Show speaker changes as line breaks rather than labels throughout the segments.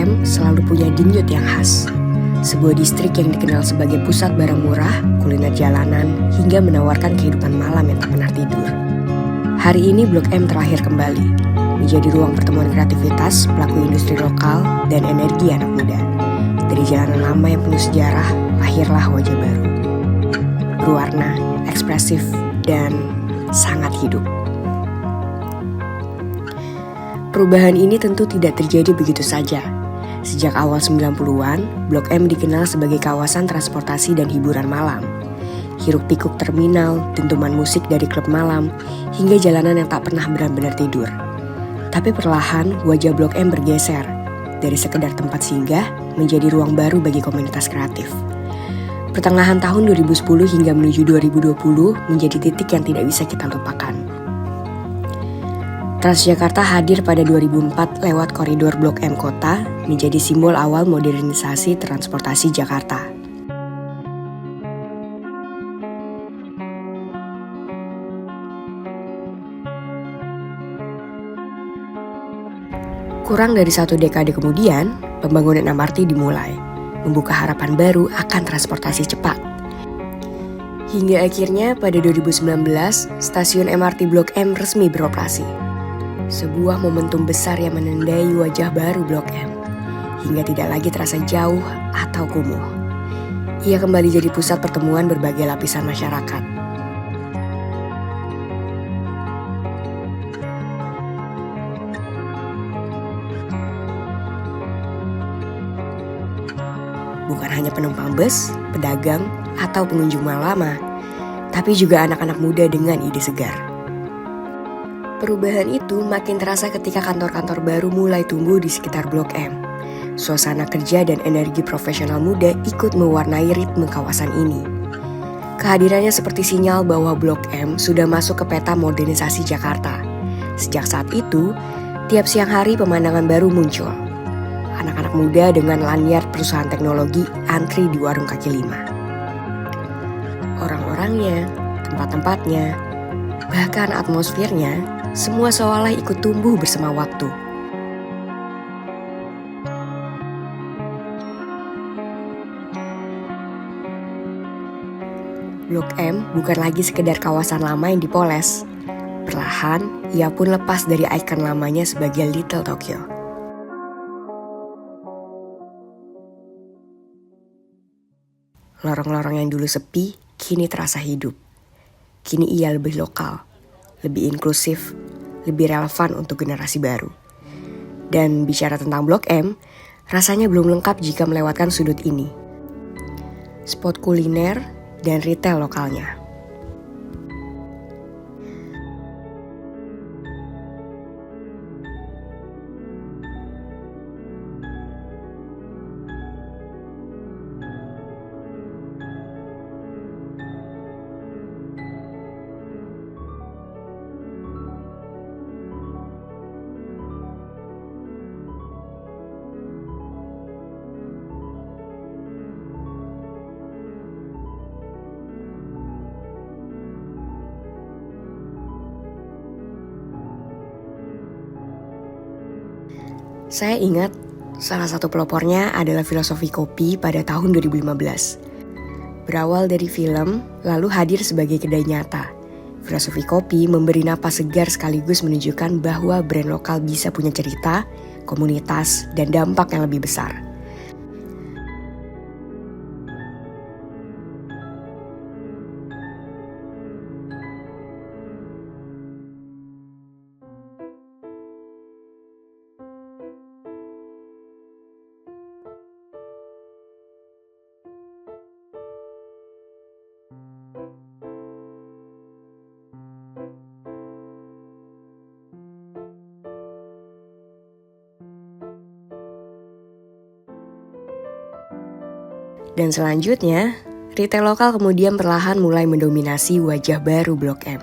M selalu punya denyut yang khas. Sebuah distrik yang dikenal sebagai pusat barang murah, kuliner jalanan, hingga menawarkan kehidupan malam yang tak pernah tidur. Hari ini Blok M terakhir kembali, menjadi ruang pertemuan kreativitas, pelaku industri lokal, dan energi anak muda. Dari jalanan lama yang penuh sejarah, lahirlah wajah baru. Berwarna, ekspresif, dan sangat hidup. Perubahan ini tentu tidak terjadi begitu saja. Sejak awal 90-an, Blok M dikenal sebagai kawasan transportasi dan hiburan malam. Hiruk-pikuk terminal, dentuman musik dari klub malam, hingga jalanan yang tak pernah benar-benar tidur. Tapi perlahan, wajah Blok M bergeser. Dari sekedar tempat singgah, menjadi ruang baru bagi komunitas kreatif. Pertengahan tahun 2010 hingga menuju 2020 menjadi titik yang tidak bisa kita lupakan. Transjakarta hadir pada 2004 lewat koridor Blok M Kota, menjadi simbol awal modernisasi transportasi Jakarta. Kurang dari 1 dekade kemudian, pembangunan MRT dimulai, membuka harapan baru akan transportasi cepat. Hingga akhirnya pada 2019, stasiun MRT Blok M resmi beroperasi. Sebuah momentum besar yang menandai wajah baru Blok M, hingga tidak lagi terasa jauh atau kumuh. Ia kembali jadi pusat pertemuan berbagai lapisan masyarakat. Bukan hanya penumpang bus, pedagang, atau pengunjung lama, tapi juga anak-anak muda dengan ide segar. Perubahan itu makin terasa ketika kantor-kantor baru mulai tumbuh di sekitar Blok M. Suasana kerja dan energi profesional muda ikut mewarnai ritme kawasan ini. Kehadirannya seperti sinyal bahwa Blok M sudah masuk ke peta modernisasi Jakarta. Sejak saat itu, tiap siang hari pemandangan baru muncul. Anak-anak muda dengan lanyard perusahaan teknologi antri di warung kaki lima. Orang-orangnya, tempat-tempatnya, bahkan atmosfernya, semua seolah ikut tumbuh bersama waktu. Blok M bukan lagi sekedar kawasan lama yang dipoles. Perlahan, ia pun lepas dari ikon lamanya sebagai Little Tokyo. Lorong-lorong yang dulu sepi, kini terasa hidup. Kini ia lebih lokal, lebih inklusif, lebih relevan untuk generasi baru. Dan bicara tentang Blok M, rasanya belum lengkap jika melewatkan sudut ini. Spot kuliner dan retail lokalnya. Saya ingat salah satu pelopornya adalah filosofi kopi pada tahun 2015. Berawal dari film, lalu hadir sebagai kedai nyata. Filosofi kopi memberi napas segar sekaligus menunjukkan bahwa brand lokal bisa punya cerita, komunitas, dan dampak yang lebih besar. Dan selanjutnya, retail lokal kemudian perlahan mulai mendominasi wajah baru Blok M.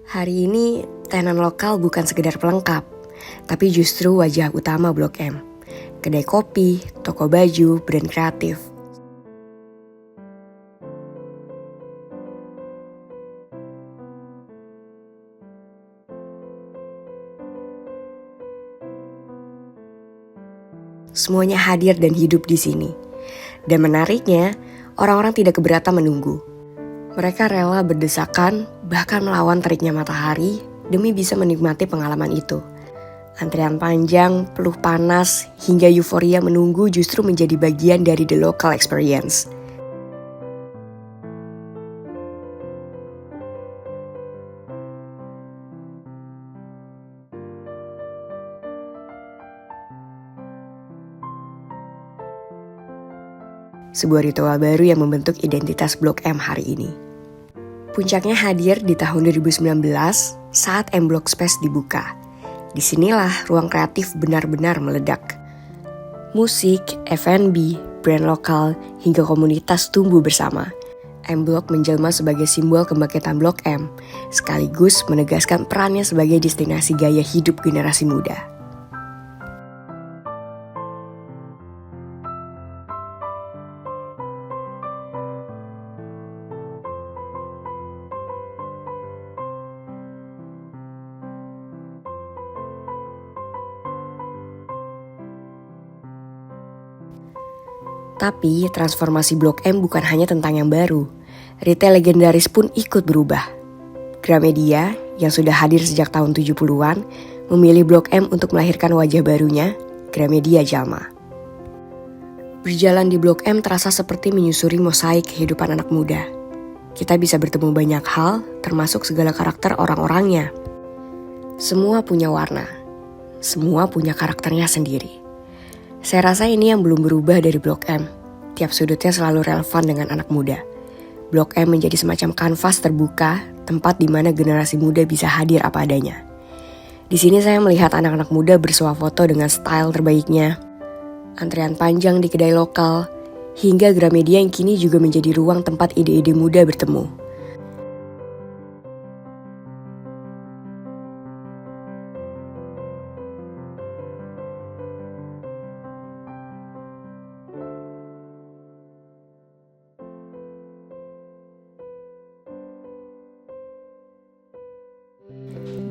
Hari ini, tenan lokal bukan sekedar pelengkap, tapi justru wajah utama Blok M. Kedai kopi, toko baju, brand kreatif. semuanya hadir dan hidup di sini. Dan menariknya, orang-orang tidak keberatan menunggu. Mereka rela berdesakan, bahkan melawan teriknya matahari demi bisa menikmati pengalaman itu. Antrian panjang, peluh panas, hingga euforia menunggu justru menjadi bagian dari the local experience. Sebuah ritual baru yang membentuk identitas Blok M hari ini. Puncaknya hadir di tahun 2019 saat M Block Space dibuka. Disinilah ruang kreatif benar-benar meledak. Musik, F&B, brand lokal, hingga komunitas tumbuh bersama. M Block menjelma sebagai simbol kebangkitan Blok M, sekaligus menegaskan perannya sebagai destinasi gaya hidup generasi muda. Tapi transformasi Blok M bukan hanya tentang yang baru. Retail legendaris pun ikut berubah. Gramedia yang sudah hadir sejak tahun 70-an memilih Blok M untuk melahirkan wajah barunya, Gramedia Jalma. Berjalan di Blok M terasa seperti menyusuri mosaik kehidupan anak muda. Kita bisa bertemu banyak hal, termasuk segala karakter orang-orangnya. Semua punya warna, semua punya karakternya sendiri. Saya rasa ini yang belum berubah dari Blok M. Tiap sudutnya selalu relevan dengan anak muda. Blok M menjadi semacam kanvas terbuka, tempat di mana generasi muda bisa hadir apa adanya. Di sini saya melihat anak-anak muda bersuah foto dengan style terbaiknya, antrian panjang di kedai lokal, hingga Gramedia yang kini juga menjadi ruang tempat ide-ide muda bertemu.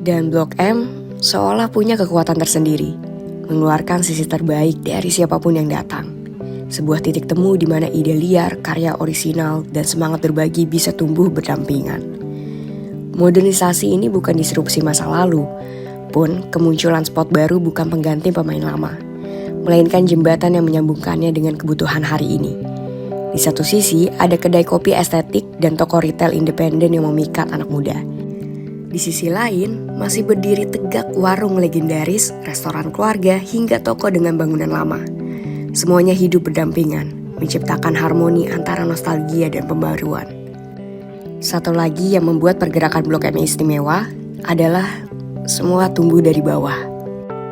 Dan Blok M seolah punya kekuatan tersendiri, mengeluarkan sisi terbaik dari siapapun yang datang. Sebuah titik temu di mana ide liar, karya orisinal, dan semangat berbagi bisa tumbuh berdampingan. Modernisasi ini bukan disrupsi masa lalu, pun kemunculan spot baru bukan pengganti pemain lama, melainkan jembatan yang menyambungkannya dengan kebutuhan hari ini. Di satu sisi ada kedai kopi estetik dan toko retail independen yang memikat anak muda. Di sisi lain, masih berdiri tegak warung legendaris, restoran keluarga, hingga toko dengan bangunan lama. Semuanya hidup berdampingan, menciptakan harmoni antara nostalgia dan pembaruan. Satu lagi yang membuat pergerakan Blok M istimewa adalah semua tumbuh dari bawah.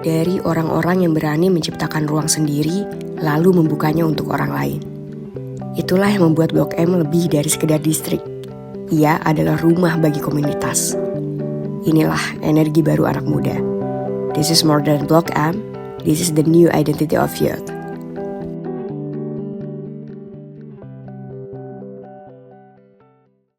Dari orang-orang yang berani menciptakan ruang sendiri, lalu membukanya untuk orang lain. Itulah yang membuat Blok M lebih dari sekedar distrik. Ia adalah rumah bagi komunitas. Inilah energi baru anak muda. This is more than Blok M. This is the new identity of youth.